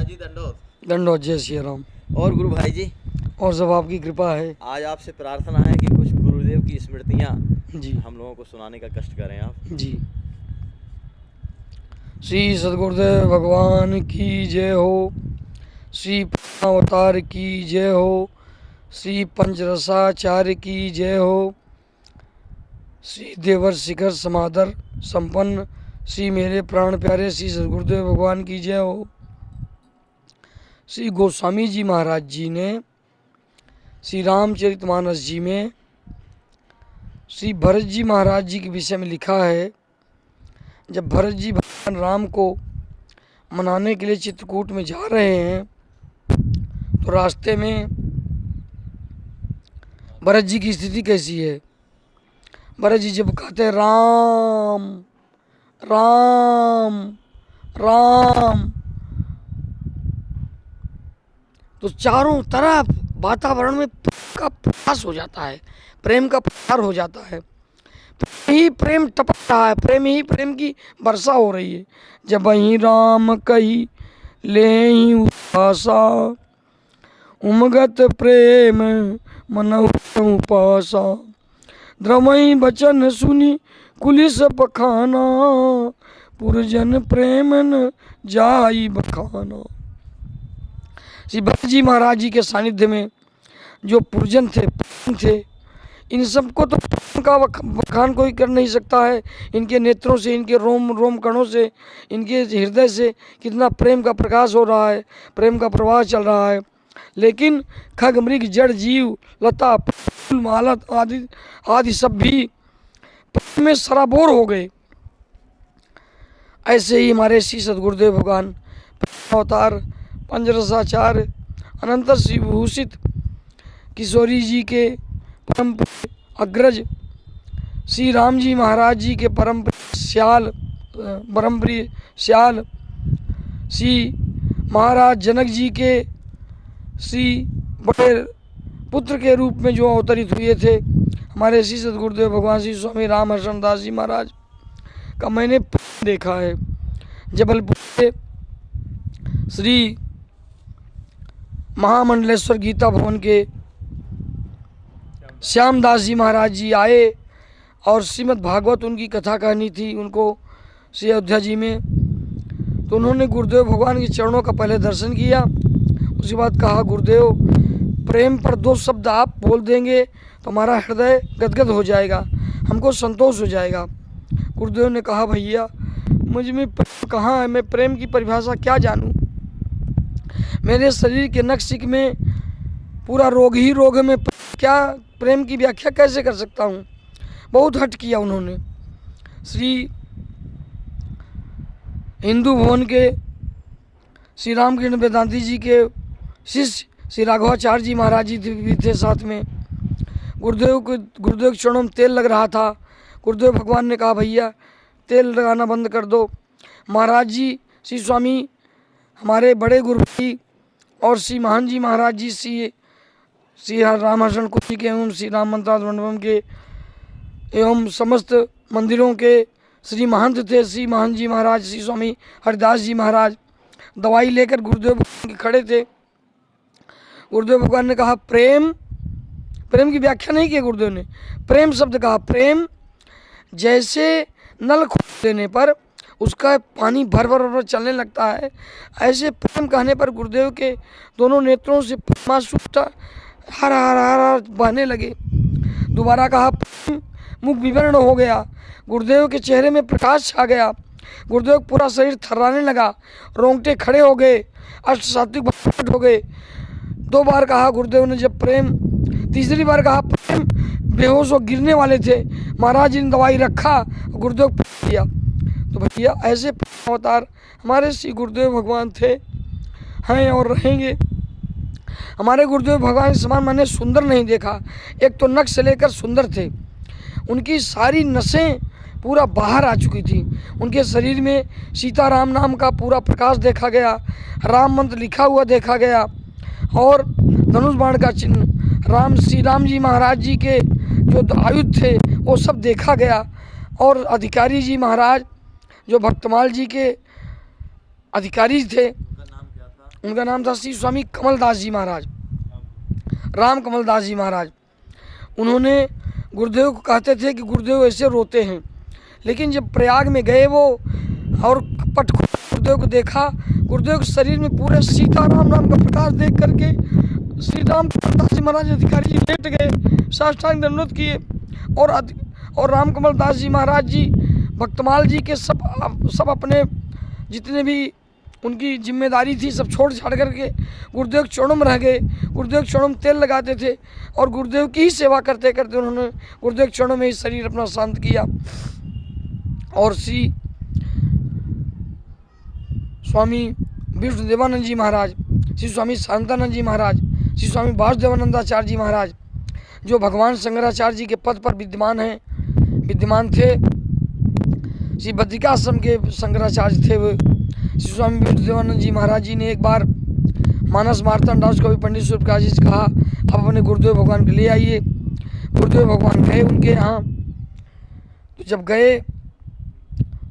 जी दंडोत। दंडोत, जय श्री राम। और गुरु भाई जी, और सब आपकी कृपा है। आज आपसे प्रार्थना है कि कुछ गुरुदेव की स्मृतियाँ जी हम लोगों को सुनाने का कष्ट करें आप। जी। श्री सद्गुरुदेव भगवान की जय हो। श्री अवतार की जय हो। श्री पंचरसाचार्य की जय हो। श्री देवर शिखर समादर संपन्न श्री मेरे प्राण प्यारे श्री सद्गुरुदेव भगवान की जय हो। श्री गोस्वामी जी महाराज जी ने श्री रामचरितमानस जी में श्री भरत जी महाराज जी के विषय में लिखा है। जब भरत जी भगवान राम को मनाने के लिए चित्रकूट में जा रहे हैं तो रास्ते में भरत जी की स्थिति कैसी है। भरत जी जब कहते हैं राम राम राम, तो चारों तरफ वातावरण में प्रेम का प्रकाश हो जाता है, प्रेम का प्रसार हो जाता है। प्रेम ही प्रेम टपक रहा है, प्रेम ही प्रेम की वर्षा हो रही है। जब वहीं राम कही ले उपासा, उमगत प्रेम मनहु पासा। द्रवई बचन सुनी कुलिस पखाना, पुरजन प्रेम न जाई बखाना। श्री भरत जी महाराज जी के सानिध्य में जो पुरजन थे, प्रेम थे, इन सबको तो प्रेम का बखान कोई कर नहीं सकता है। इनके नेत्रों से, इनके रोम रोम कणों से, इनके हृदय से कितना प्रेम का प्रकाश हो रहा है, प्रेम का प्रवाह चल रहा है। लेकिन खग मृग जड़ जीव लता फूल मालत आदि सब भी प्रेम में सराबोर हो गए। ऐसे ही हमारे श्री सद्गुरुदेव भगवान अवतार पंचरसाचार्य अनंतर श्री भूषित किशोरी जी के परम अग्रज श्री राम जी महाराज जी के परम प्रिय श्याल श्री महाराज जनक जी के श्री बड़े पुत्र के रूप में जो अवतरित हुए थे, हमारे श्री सद्गुरुदेव भगवान श्री स्वामी रामहर्षण दास जी महाराज का मैंने देखा है। जबलपुर से श्री महामंडलेश्वर गीता भवन के श्यामदास जी महाराज जी आए और श्रीमद् भागवत उनकी कथा कहनी थी उनको श्री अयोध्या जी में। तो उन्होंने गुरुदेव भगवान के चरणों का पहले दर्शन किया, उसके बाद कहा गुरुदेव प्रेम पर 2 शब्द आप बोल देंगे तो हमारा हृदय गदगद हो जाएगा, हमको संतोष हो जाएगा। गुरुदेव ने कहा भैया मुझ में प्रेम कहाँ है, मैं प्रेम की परिभाषा क्या जानूँ। मेरे शरीर के नक्शिक में पूरा रोग ही रोग है, मैं क्या प्रेम की व्याख्या कैसे कर सकता हूँ। बहुत हट किया उन्होंने। श्री हिंदू भवन के श्री रामकृष्ण वेदांती जी के शिष्य श्री राघवाचार्य जी महाराज जी भी थे साथ में। गुरुदेव के चरणों में तेल लग रहा था। गुरुदेव भगवान ने कहा भैया तेल लगाना बंद कर दो। महाराज जी श्री स्वामी हमारे बड़े गुरु जी और श्री महान जी महाराज जी श्री रामहर्षण कुटी के एवं श्री राम मंत्रालय मंडपम के एवं समस्त मंदिरों के श्री महंत थे। श्री महान जी महाराज श्री स्वामी हरिदास जी महाराज दवाई लेकर गुरुदेव भगवान के खड़े थे। गुरुदेव भगवान ने कहा प्रेम, प्रेम की व्याख्या नहीं की गुरुदेव ने, प्रेम शब्द कहा। प्रेम जैसे नल खोल देने पर उसका पानी भर भर चलने लगता है, ऐसे प्रेम कहने पर गुरुदेव के दोनों नेत्रों से प्रेमाश्रु हर हर हर बहने लगे। दोबारा कहा प्रेम, मुख विवर्ण हो गया, गुरुदेव के चेहरे में प्रकाश छा गया। गुरुदेव पूरा शरीर थर्राने लगा, रोंगटे खड़े हो गए, अष्ट सात्विक प्रकट हो गए। 2 बार कहा गुरुदेव ने जब प्रेम, तीसरी बार कहा प्रेम, बेहोश हो गिरने वाले थे। महाराज जी ने दवाई रखा, गुरुदेव दिया। तो भैया ऐसे अवतार हमारे श्री गुरुदेव भगवान थे, हैं और रहेंगे। हमारे गुरुदेव भगवान के समान मैंने सुंदर नहीं देखा। एक तो नख से लेकर सुंदर थे, उनकी सारी नसें पूरा बाहर आ चुकी थी। उनके शरीर में सीताराम नाम का पूरा प्रकाश देखा गया, राम मंत्र लिखा हुआ देखा गया और धनुष बाण का चिन्ह, श्री राम जी महाराज जी के जो आयुध थे वो सब देखा गया। और अधिकारी जी महाराज जो भक्तमाल जी के अधिकारी थे, उनका नाम था श्री स्वामी कमलदास जी महाराज, राम कमलदास जी महाराज। उन्होंने गुरुदेव को कहते थे कि गुरुदेव ऐसे रोते हैं, लेकिन जब प्रयाग में गए वो और पट गुरुदेव को देखा, गुरुदेव के शरीर में पूरे सीताराम नाम का प्रकाश देख करके श्री राम कमलदास जी महाराज अधिकारी जी लेट गए, साष्टांग दंडवत किए और राम कमलदास जी महाराज जी भक्तमाल जी के सब अपने जितने भी उनकी जिम्मेदारी थी सब छोड़ छाड़ करके गुरुदेव के चरणों में रह गए। गुरुदेव के चरणों में तेल लगाते थे और गुरुदेव की ही सेवा करते करते उन्होंने गुरुदेव के चरणों में ही शरीर अपना शांत किया। और श्री स्वामी विष्णुदेवानंद जी महाराज, श्री स्वामी शांतानंद जी महाराज, श्री स्वामी वासुदेवानंदाचार्य जी महाराज, जो भगवान शंकराचार्य जी के पद पर विद्यमान थे, श्री बद्रिकाश्रम के शंकराचार्य थे वो। श्री स्वामी विष्णुदेवानंद जी महाराज जी ने एक बार मानस मार्तंड दास को भी पंडित सूर्य प्रकाश जी से कहा, आप अपने गुरुदेव भगवान को ले आइए। गुरुदेव भगवान गए उनके यहाँ। तो जब गए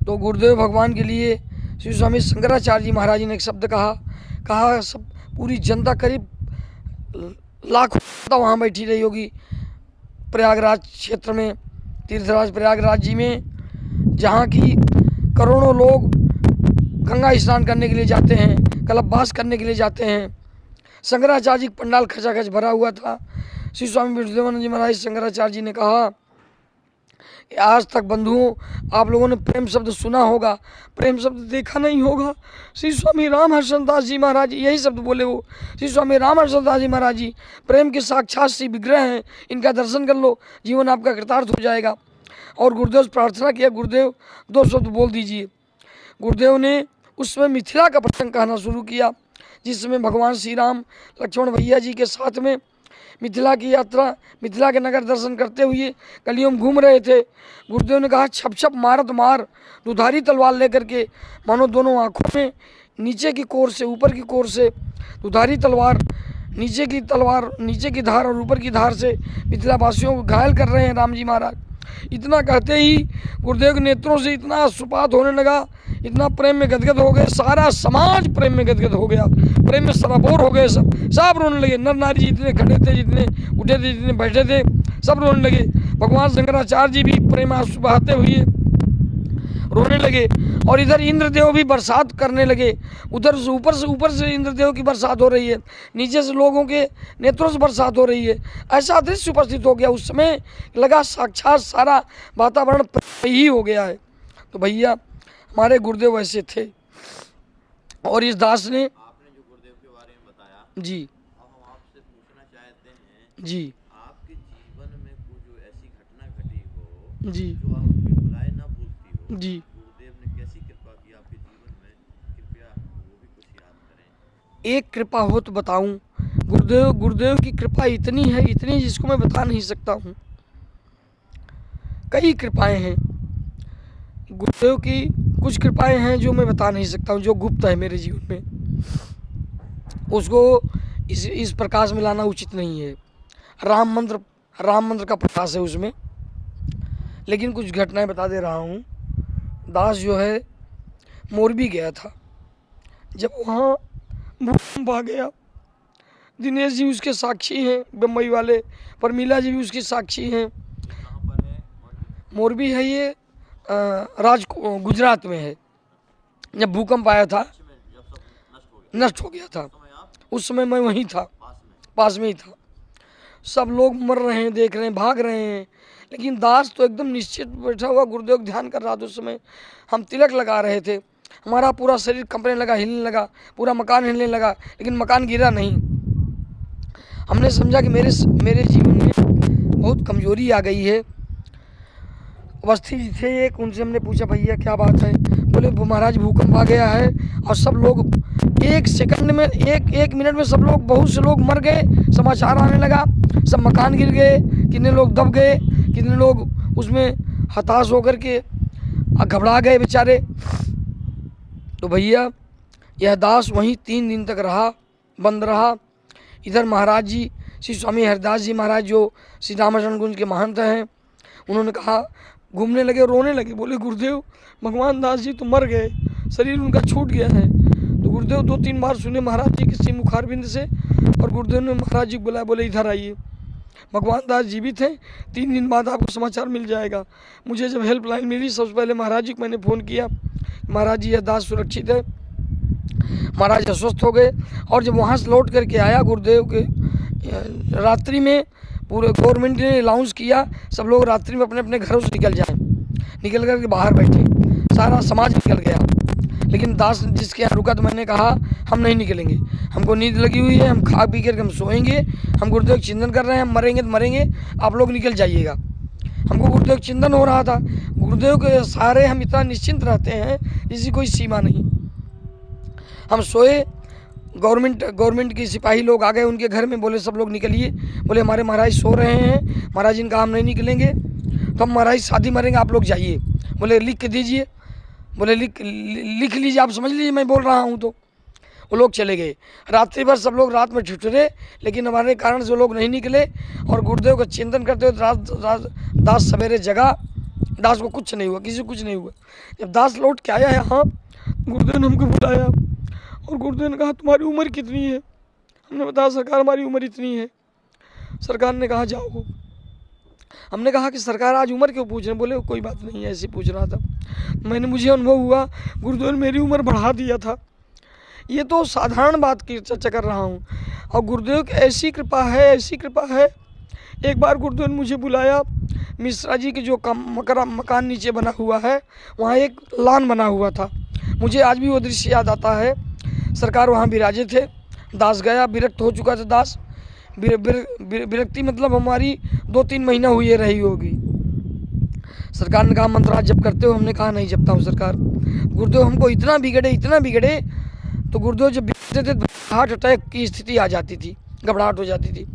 तो गुरुदेव भगवान के लिए श्री स्वामी शंकराचार्य जी महाराज जी ने एक शब्द कहा सब पूरी जनता करीब लाखों वहाँ बैठी रही होगी प्रयागराज क्षेत्र में, तीर्थराज प्रयागराज जी में, जहाँ की करोड़ों लोग गंगा स्नान करने के लिए जाते हैं, कल्पवास करने के लिए जाते हैं। शंकराचार्य जी पंडाल खचाखच भरा हुआ था। श्री स्वामी विष्णुदेवानंद जी महाराज शंकराचार्य जी ने कहा कि आज तक बंधुओं आप लोगों ने प्रेम शब्द सुना होगा, प्रेम शब्द देखा नहीं होगा। श्री स्वामी रामहर्षण दास जी महाराज यही शब्द बोले वो। श्री स्वामी रामहर्षण दास जी महाराज जी प्रेम के साक्षात श्री विग्रह हैं, इनका दर्शन कर लो, जीवन आपका कृतार्थ हो जाएगा। और गुरुदेव से प्रार्थना किया, गुरुदेव 2 शब्द बोल दीजिए। गुरुदेव ने उस समय मिथिला का प्रसंग कहना शुरू किया, जिस समय भगवान श्री राम लक्ष्मण भैया जी के साथ में मिथिला की यात्रा, मिथिला के नगर दर्शन करते हुए गलियों में घूम रहे थे। गुरुदेव ने कहा, छप छप मारत मार, दुधारी तलवार लेकर के, मानो दोनों आँखों में नीचे की कोर से ऊपर की कोर से दुधारी तलवार, नीचे की धार और ऊपर की धार से मिथिला वासियों को घायल कर रहे हैं राम जी महाराज। इतना कहते ही गुरुदेव के नेत्रों से इतना सुपात होने लगा, इतना प्रेम में गदगद हो गए, सारा समाज प्रेम में गदगद हो गया, प्रेम में सराबोर हो गए, सब रोने लगे। नर नारी जितने खड़े थे, जितने उठे थे, जितने बैठे थे, सब रोने लगे। भगवान शंकराचार्य जी भी प्रेम आंसू बहाते हुए रोने लगे। और इधर इंद्रदेव भी बरसात करने लगे, उधर से ऊपर से इंद्रदेव की बरसात हो रही है, नीचे से लोगों के नेत्रों से बरसात हो रही है। ऐसा दृश्य उपस्थित हो गया। उस समय लगा साक्षात सारा वातावरण ही हो गया है। तो भैया हमारे गुरुदेव ऐसे थे। और इस दास ने, आपने जो गुरुदेव के बारे में बताया जी, अब हम आपसे पूछना चाहते हैं जी, आपके जीवन में कोई जो ऐसी घटना घटी हो जी, जो आप बिल्कुल ना भूलती हो, जी, गुरुदेव ने कैसी कृपा की आपके जीवन में, कृपया वो भी कुछ याद करें। एक कृपा हो तो बताऊं। गुरुदेव की कृपा इतनी है, इतनी, जिसको मैं बता नहीं सकता हूँ। कई कृपाएं हैं गुरुदेव की, कुछ कृपाएं हैं जो मैं बता नहीं सकता हूँ, जो गुप्त है मेरे जीवन में। उसको इस प्रकाश में लाना उचित नहीं है। राम मंत्र का प्रकाश है उसमें। लेकिन कुछ घटनाएं बता दे रहा हूँ। दास जो है मोरबी गया था, जब वहाँ भूकंप आ गया, दिनेश जी उसके साक्षी हैं, बम्बई वाले, परमीला जी भी उसकी साक्षी हैं। कहाँ पर है? मोरबी है ये, गुजरात में है। जब भूकंप आया था, जब सब नष्ट हो गया था, समय आप उस समय मैं वहीं था, पास में ही था। सब लोग मर रहे हैं, देख रहे हैं, भाग रहे हैं, लेकिन दास तो एकदम निश्चित बैठा हुआ गुरुदेव ध्यान कर रहा था। उस समय हम तिलक लगा रहे थे, हमारा पूरा शरीर कंपने लगा, हिलने लगा, पूरा मकान हिलने लगा, लेकिन मकान गिरा नहीं। हमने समझा कि मेरे जीवन में बहुत कमजोरी आ गई है। अवस्थी जी थे एक, उनसे हमने पूछा, भैया क्या बात है? बोले महाराज भूकंप आ गया है और सब लोग एक सेकंड में, एक मिनट में सब लोग, बहुत से लोग मर गए। समाचार आने लगा, सब मकान गिर गए, कितने लोग दब गए, कितने लोग उसमें हताश होकर के घबरा गए बेचारे। तो भैया यह दास वहीं 3 दिन तक रहा, बंद रहा। इधर महाराज जी श्री स्वामी हरिदास जी महाराज जो श्री रामचरण कुंज के महंत हैं, उन्होंने कहा, घूमने लगे, रोने लगे, बोले गुरुदेव भगवान दास जी तो मर गए, शरीर उनका छूट गया है। तो गुरुदेव 2-3 बार सुने महाराज जी किसी मुखारबिंद से, और गुरुदेव ने महाराज जी को बुलाया, बोले इधर आइए, भगवान दास जीवित हैं, 3 दिन बाद आपको समाचार मिल जाएगा। मुझे जब हेल्पलाइन मिली, सबसे पहले महाराज जी को मैंने फ़ोन किया, महाराज जी यह दास सुरक्षित है। महाराज अस्वस्थ हो गए, और जब वहाँ से लौट करके आया गुरुदेव के रात्रि में पूरे गवर्नमेंट ने अनाउंस किया सब लोग रात्रि में अपने अपने घरों से निकल जाएं, निकल करके बाहर बैठे, सारा समाज निकल गया। लेकिन दास जिसके यहाँ रुका तो मैंने कहा हम नहीं निकलेंगे, हमको नींद लगी हुई है, हम खा पी करके हम सोएंगे, हम गुरुदेव चिंतन कर रहे हैं, हम मरेंगे तो मरेंगे, आप लोग निकल जाइएगा। हमको गुरुदेव चिंतन हो रहा था, गुरुदेव के सहारे हम इतना निश्चिंत रहते हैं जिसकी कोई सीमा नहीं। हम सोए, गवर्नमेंट के सिपाही लोग आ गए उनके घर में, बोले सब लोग निकलिए, बोले हमारे महाराज सो रहे हैं, महाराज इनका हम नहीं निकलेंगे, तो हम महाराज शादी मरेंगे, आप लोग जाइए। बोले लिख के दीजिए, बोले लिख लीजिए, आप समझ लीजिए मैं बोल रहा हूँ। तो वो लोग चले गए। रात्रि भर सब लोग रात में ठिठुरे, लेकिन हमारे कारण से वो लोग नहीं निकले, और गुरुदेव का चिंतन करते हुए दास सवेरे जगा। दास को कुछ नहीं हुआ, किसी को कुछ नहीं हुआ। जब दास लौट के आया यहाँ, गुरुदेव ने हमको बुलाया और गुरुदेव ने कहा तुम्हारी उम्र कितनी है? हमने बताया सरकार हमारी उम्र इतनी है। सरकार ने कहा जाओ। हमने कहा कि सरकार आज उम्र क्यों पूछ रहे हैं? बोले कोई बात नहीं, ऐसे पूछ रहा था। मुझे अनुभव हुआ गुरुदेव ने मेरी उम्र बढ़ा दिया था। ये तो साधारण बात की चर्चा कर रहा हूँ, और गुरुदेव की ऐसी कृपा है, ऐसी कृपा है। एक बार गुरुदेव ने मुझे बुलाया, मिश्रा जी के जो मकान नीचे बना हुआ है, वहाँ एक लान बना हुआ था। मुझे आज भी वो दृश्य याद आता है। सरकार वहाँ विराजे थे, दास गया, विरक्त हो चुका था दास। विरक्ति मतलब हमारी 2-3 महीना हुई रही होगी। सरकार ने कहा मंत्र जप करते हो? हमने कहा नहीं जपता हूँ सरकार। गुरुदेव हमको इतना बिगड़े, तो गुरुदेव जब बिगड़ते थे हार्ट अटैक की स्थिति आ जाती थी, घबराहट हो जाती थी।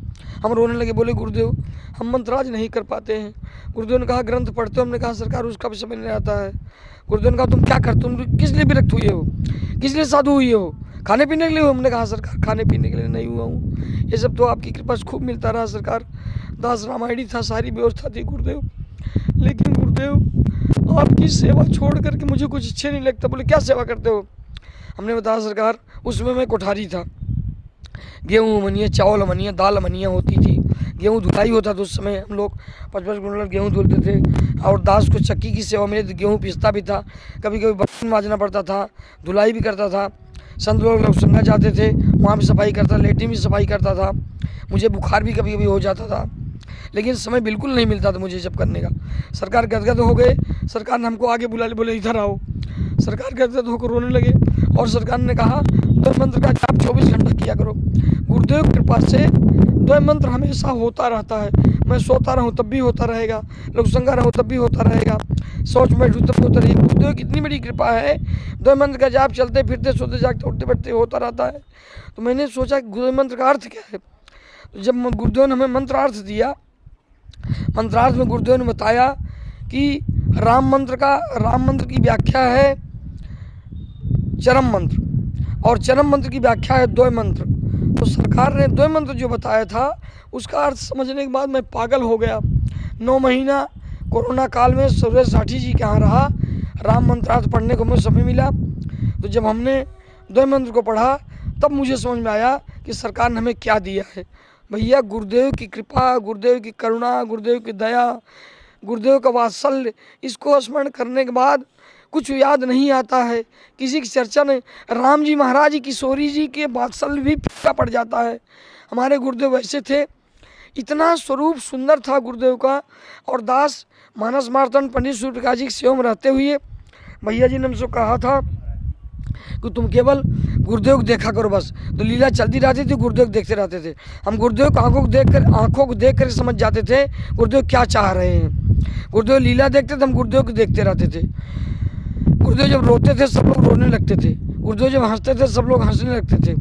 हम रोने लगे, बोले गुरुदेव हम मंत्राज नहीं कर पाते हैं। गुरुदेव ने कहा ग्रंथ पढ़ते हो? हमने कहा सरकार उसका भी समझ नहीं आता है। गुरुदेव ने कहा तुम क्या करते हो, तुम किस लिए विरक्त हुए हो, किस लिए साधु हुए हो, खाने पीने के लिए हो? हमने कहा सरकार खाने पीने के लिए नहीं हुआ हूँ, ये सब तो आपकी कृपा से खूब मिलता रहा सरकार। दास रामायणी था, सारी व्यवस्था थी गुरुदेव, लेकिन गुरुदेव आपकी सेवा छोड़ करके मुझे कुछ अच्छे नहीं लगता। बोले क्या सेवा करते हो? हमने बताया सरकार उसमें मैं कोठारी था, गेहूँ मनिया, चावल मनिया, दाल मनिया होती थी, गेहूँ धुलाई होता था। उस समय हम लोग 55 कुंटल गेहूँ धुलते थे, और दास को चक्की की सेवा मिली तो गेहूँ पिसता भी था, कभी कभी बर्तन मांजना पड़ता था, धुलाई भी करता था। संत लोग संगा जाते थे, वहाँ भी सफाई करता, लेटरिन भी सफाई करता था। मुझे बुखार भी कभी कभी हो जाता था, लेकिन समय बिल्कुल नहीं मिलता था मुझे जब करने का। सरकार गदगद हो गए, सरकार ने हमको आगे बुला ले, बोले इधर आओ। सरकार गदगद होकर रोने लगे, और सरकार ने कहा द्वय मंत्र का जाप 24 घंटा किया करो। गुरुदेव कृपा से द्वय मंत्र हमेशा होता रहता है। मैं सोता रहूं तब भी होता रहेगा, लोग संगा रहूं तब भी होता रहेगा, सोच में बैठूं तब भी होता रहेगा। गुरुदेव की इतनी बड़ी कृपा है, द्वय मंत्र का जाप चलते फिरते सोते जागते उठते बैठते होता रहता है। तो मैंने सोचा कि द्वय मंत्र का अर्थ क्या है। तो जब गुरुदेव ने हमें मंत्रार्थ दिया, मंत्रार्थ में गुरुदेव ने बताया कि राम मंत्र की व्याख्या है चरम मंत्र, और चरम मंत्र की व्याख्या है द्वय मंत्र। तो सरकार ने द्वय मंत्र जो बताया था उसका अर्थ समझने के बाद मैं पागल हो गया। 9 महीना कोरोना काल में सुरेश साठी जी के यहाँ रहा, राम मंत्रार्थ पढ़ने को मुझे समय मिला। तो जब हमने द्वय मंत्र को पढ़ा तब मुझे समझ में आया कि सरकार ने हमें क्या दिया है। भैया गुरुदेव की कृपा, गुरुदेव की करुणा, गुरुदेव की दया, गुरुदेव का वात्सल्य, इसको स्मरण करने के बाद कुछ याद नहीं आता है, किसी की चर्चा नहीं। राम जी महाराज किशोरी जी के वात्सल्य भी फीका पड़ जाता है। हमारे गुरुदेव वैसे थे, इतना स्वरूप सुंदर था गुरुदेव का। और दास मानस मार्तंड पंडित सूर्य प्रकाश जी की सेवा में रहते हुए भैया जी ने हमसे कहा था कि तुम केवल गुरुदेव को देखा करो बस। तो लीला चलती रहती थी, गुरुदेव देखते रहते थे। हम गुरुदेव को आंखों को देख कर समझ जाते थे गुरुदेव क्या चाह रहे हैं। गुरुदेव लीला देखते थे, हम गुरुदेव को देखते रहते थे। गुरुदेव जब रोते थे सब लोग रोने लगते थे, गुरुदेव जब हंसते थे सब लोग हंसने लगते थे।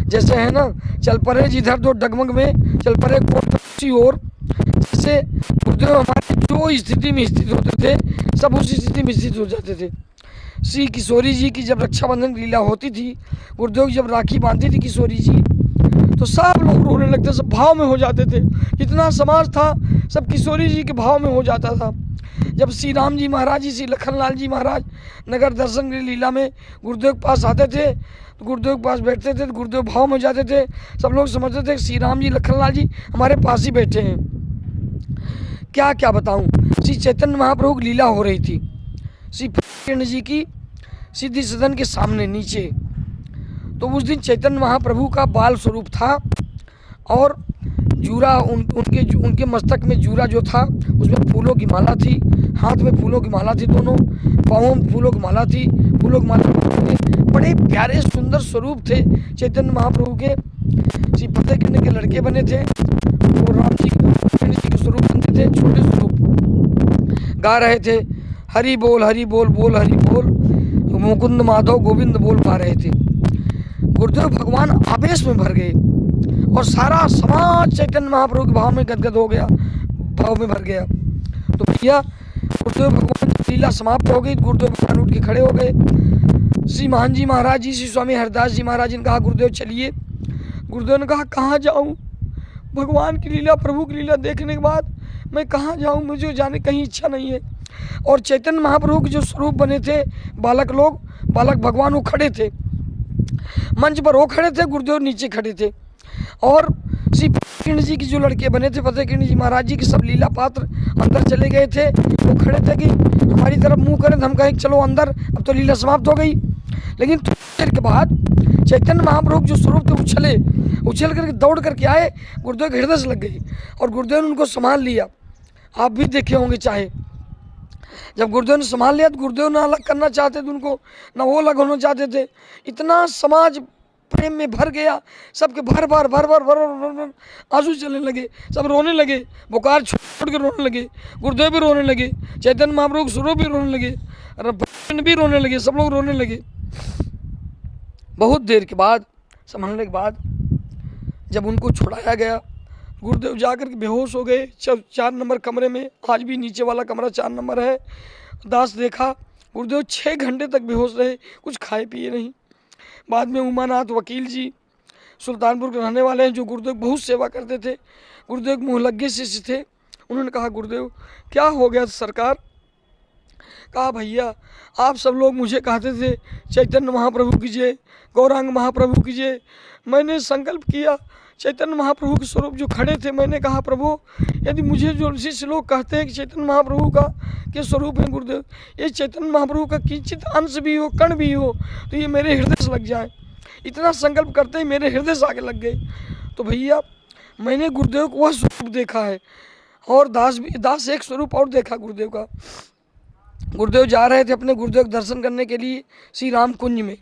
जैसे है ना, चल परे जिधर दो डगमग में चल परे कोसी और, जैसे गुरुदेव हमारे जो स्थिति में स्थित होते थे सब उसी स्थिति में स्थित हो जाते थे। श्री किशोरी जी की जब रक्षाबंधन लीला होती थी, गुरुदेव जब राखी बांधती थी किशोरी जी, तो सब लोग रोने लगते, सब भाव में हो जाते थे। जितना समाज था सब किशोरी जी के भाव में हो जाता था। जब श्री राम जी महाराज जी, श्री लखनलाल जी महाराज नगर दर्शन की लीला में गुरुदेव के पास आते थे, तो गुरुदेव के पास बैठते थे तो गुरुदेव भाव में जाते थे। सब लोग समझते थे श्री राम जी लखनलाल जी हमारे पास ही बैठे हैं। क्या क्या बताऊं, श्री चैतन्य महाप्रभु की लीला हो रही थी श्री कृष्ण जी की सिद्धि सदन के सामने नीचे। तो उस दिन चैतन्य महाप्रभु का बाल स्वरूप था और जूरा उनके मस्तक में जूरा जो था उसमें फूलों की माला थी, हाथ में फूलों की माला थी, दोनों पाँवों में फूलों की माला थी, फूलों की माला थे। बड़े प्यारे सुंदर स्वरूप थे चैतन्य महाप्रभु के। श्री फतेह कृष्ण के लड़के बने थे और राम जी के स्वरूप बनते थे, छोटे स्वरूप गा रहे थे हरि बोल बोल हरि बोल मुकुंद माधव गोविंद बोल गा रहे थे। गुरुदेव भगवान आवेश में भर गए और सारा समाज चैतन्य महाप्रभु के भाव में गदगद हो गया, भाव में भर गया। तो भैया गुरुदेव भगवान की लीला समाप्त हो गई। गुरुदेव भगवान उठ के खड़े हो गए। श्री महान जी महाराज जी श्री स्वामी हरदास जी महाराज ने कहा गुरुदेव चलिए। गुरुदेव ने कहा कहाँ जाऊँ, भगवान की लीला प्रभु की लीला देखने के बाद मैं कहाँ जाऊँ, मुझे जाने कहीं इच्छा नहीं है। और चैतन्य महाप्रभु के जो स्वरूप बने थे बालक भगवान वो खड़े थे, मंच पर वो खड़े थे, गुरुदेव नीचे खड़े थे। और श्री कृष्ण जी के जो लड़के बने थे फतेह कृष्ण जी महाराज जी के सब लीला पात्र अंदर चले गए थे। वो खड़े थे कि हमारी तरफ मुंह करें, हम कहें चलो अंदर, अब तो लीला समाप्त हो गई। लेकिन थोड़ी देर के बाद चैतन्य महाप्रभु जो स्वरूप थे उछल करके दौड़ करके आए, गुरुदेव के हृदय से लग गई और गुरुदेव ने उनको संभाल लिया। आप भी देखे होंगे चाहे, जब गुरुदेव ने संभाल लिया तो गुरुदेव ना अलग करना चाहते थे उनको, ना वो अलग होना चाहते थे। इतना समाज प्रेम में भर गया, सबके भर आंसू चलने लगे, सब रोने लगे, बुखार छोड़ के रोने लगे, गुरुदेव भी रोने लगे, चैतन्य महाप्रभु के स्वरूप भी रोने लगे, भगवान भी रोने लगे, सब लोग रोने लगे। बहुत देर के बाद संभालने के बाद जब उनको छुड़ाया गया, गुरुदेव जाकर के बेहोश हो गए 4 नंबर कमरे में। आज भी नीचे वाला कमरा 4 नंबर है। दास देखा गुरुदेव 6 घंटे तक बेहोश रहे, कुछ खाए पिए नहीं। बाद में उमानाथ वकील जी सुल्तानपुर के रहने वाले हैं, जो गुरुदेव बहुत सेवा करते थे, गुरुदेव मुहलग्गे शिष्य थे। उन्होंने कहा गुरुदेव क्या हो गया सरकार? कहा भैया आप सब लोग मुझे कहते थे चैतन्य महाप्रभु कीजिए, गौरांग महाप्रभु कीजिए। मैंने संकल्प किया चैतन्य महाप्रभु के स्वरूप जो खड़े थे, मैंने कहा प्रभु यदि मुझे जो शिष्य लोग कहते हैं कि चैतन्य महाप्रभु का के स्वरूप है गुरुदेव, ये चैतन्य महाप्रभु का किंचित अंश भी हो, कण भी हो, तो ये मेरे हृदय से लग जाए। इतना संकल्प करते ही मेरे हृदय से आगे लग गए। तो भैया मैंने गुरुदेव को वह स्वरूप देखा है और दास एक स्वरूप और देखा गुरुदेव का। गुरुदेव जा रहे थे अपने गुरुदेव के दर्शन करने के लिए श्री राम कुंज में,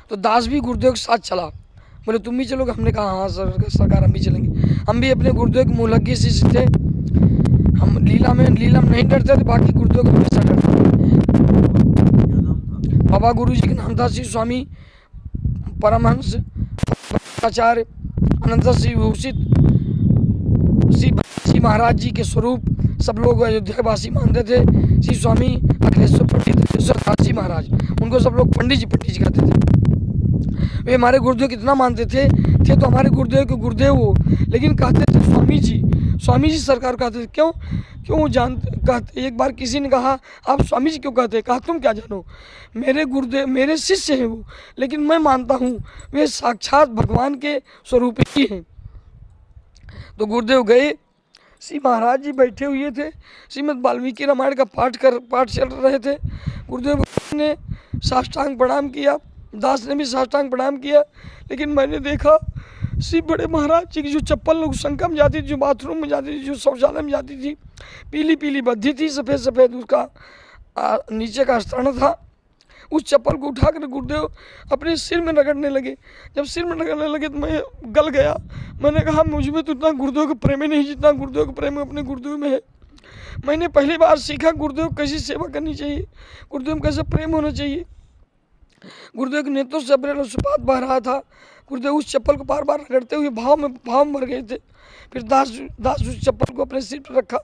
तो दास भी गुरुदेव के साथ चला। बोले तुम भी चलोगे? हमने कहा हाँ सरकार हम भी चलेंगे। हम भी अपने गुरुदेव के मुहलग्गे शिष्य थे, हम लीला में नहीं डरते थे, बाकी गुरुदेव को हमेशा डरते थे। बाबा गुरु जी का नाम था श्री स्वामी परमहंस आचार्य अनंत श्री भूषित श्री महाराज जी के स्वरूप सब लोग अयोध्या वासी मानते थे। श्री स्वामी अखिलेश्वर पंडित दास जी महाराज, उनको सब लोग पंडित जी कहते थे। वे हमारे गुरुदेव कितना मानते थे तो हमारे गुरुदेव के गुरुदेव वो, लेकिन कहते थे स्वामी जी सरकार कहते थे। क्यों कहते? एक बार किसी ने कहा आप स्वामी जी क्यों कहते? कहा तुम क्या जानो, मेरे गुरुदेव मेरे शिष्य हैं वो, लेकिन मैं मानता हूँ वे साक्षात भगवान के स्वरूप ही हैं। तो गुरुदेव गए, श्री महाराज जी बैठे हुए थे, श्रीमद् वाल्मीकि रामायण का पाठ चल रहे थे। गुरुदेव ने साष्टांग प्रणाम किया, दास ने भी साष्टांग प्रणाम किया, लेकिन मैंने देखा श्री बड़े महाराज जी की जो चप्पल लोग संकम में जाती थी, जो बाथरूम में जाती थी, जो शौचालय में जाती थी, पीली पीली बद्धी थी, सफ़ेद उसका नीचे का स्तरण था। उस चप्पल को उठाकर गुरुदेव अपने सिर में रगड़ने लगे। जब सिर में रगड़ने लगे तो मैं गल गया। मैंने कहा मुझ में तो इतना गुरुदेव का प्रेम ही नहीं जितना गुरुदेव का प्रेम अपने गुरुदेव में है। मैंने पहली बार सीखा गुरुदेव कैसी सेवा करनी चाहिए, गुरुदेव में कैसे प्रेम होना चाहिए। गुरुदेव के नेत्रों से अश्रुपात बह रहा था। गुरुदेव उस चप्पल को बार बार रगड़ते हुए भाव में मर गए थे। फिर दास उस चप्पल को अपने सिर पर रखा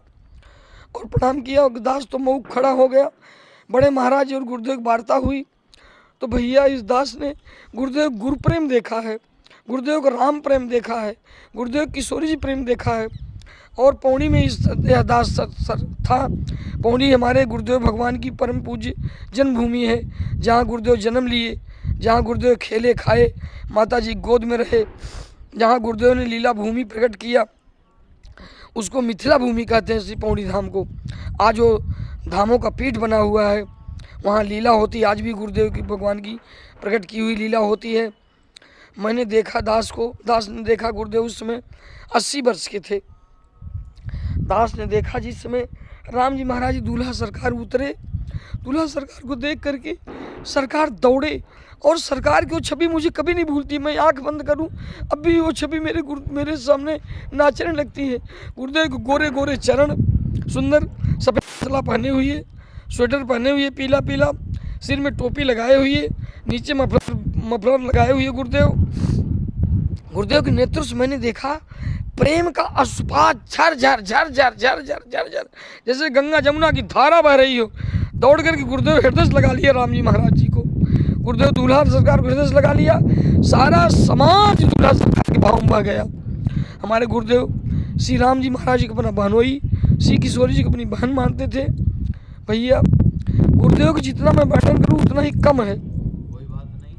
और प्रणाम किया और दास तो मुँह खड़ा हो गया। बड़े महाराज और गुरुदेव की वार्ता हुई तो भैया इस दास ने गुरुदेव गुरु प्रेम देखा है, गुरुदेव का राम प्रेम देखा है, गुरुदेव किशोरी जी प्रेम देखा है। और पौड़ी में यह दास था। पौड़ी हमारे गुरुदेव भगवान की परम पूज्य जन्मभूमि है, जहाँ गुरुदेव जन्म लिए, जहाँ गुरुदेव खेले खाए, माता जी गोद में रहे, जहाँ गुरुदेव ने लीला भूमि प्रकट किया, उसको मिथिला भूमि कहते हैं। श्री पौड़ी धाम को आज वो धामों का पीठ बना हुआ है, वहाँ लीला होती है। आज भी गुरुदेव की भगवान की प्रकट की हुई लीला होती है। मैंने देखा दास को, दास ने देखा गुरुदेव उस समय 80 वर्ष के थे। दास ने देखा जिस समय राम जी महाराज दूल्हा सरकार उतरे, दूल्हा सरकार को देख करके सरकार दौड़े, और सरकार की वो छवि मुझे कभी नहीं भूलती। मैं आंख बंद करूं अब भी वो छवि मेरे सामने नाचने लगती है। गुरुदेव को गोरे गोरे चरण, सुंदर सफेद सला पहने हुए, स्वेटर पहने हुए पीला पीला, सिर में टोपी लगाए हुए, नीचे मफलर लगाए हुए गुरुदेव के नेतृत्व से मैंने देखा प्रेम का अश्रुपात झर झर झर झर झर झर झर झर जैसे गंगा जमुना की धारा बह रही हो। दौड़ करके गुरुदेव हृदय से लगा लिया राम जी महाराज जी को, गुरुदेव दूल्हा सरकार को हृदय से लगा लिया। सारा समाज दूल्हा सरकार के भाव में बह गया। हमारे गुरुदेव श्री राम जी महाराज जी को अपना बहनोई, श्री किशोरी जी को अपनी बहन मानते थे। भैया गुरुदेव को जितना मैं वर्णन करूँ उतना ही कम है। कोई बात नहीं,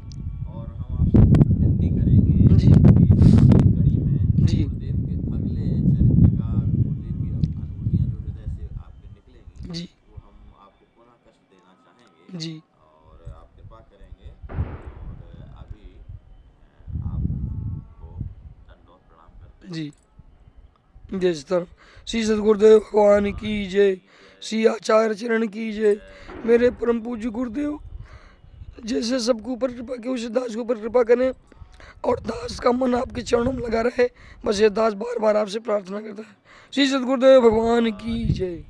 और हम आपसे विनती करेंगे जी। कि इस कड़ी में जी। गुरुदेव के अगले चरित्र का, गुरुदेव की अनुभूतियाँ जो हृदय से आपके निकलेंगी, जी। वो हम आपको पुनः कष्ट देना चाहेंगे जी। और आप कृपा करेंगे। और अभी आपको दंडवत प्रणाम करते हैं। जी। जय सर श्री सदगुरुदेव भगवान की जय, श्री आचार्य चरण की जय। मेरे परम पूज्य गुरुदेव जैसे सबके ऊपर कृपा के उसे दास के ऊपर कृपा करें, और दास का मन आपके चरणों में लगा रहे। बस ये दास बार बार आपसे प्रार्थना करता है। श्री सदगुरुदेव भगवान की जय।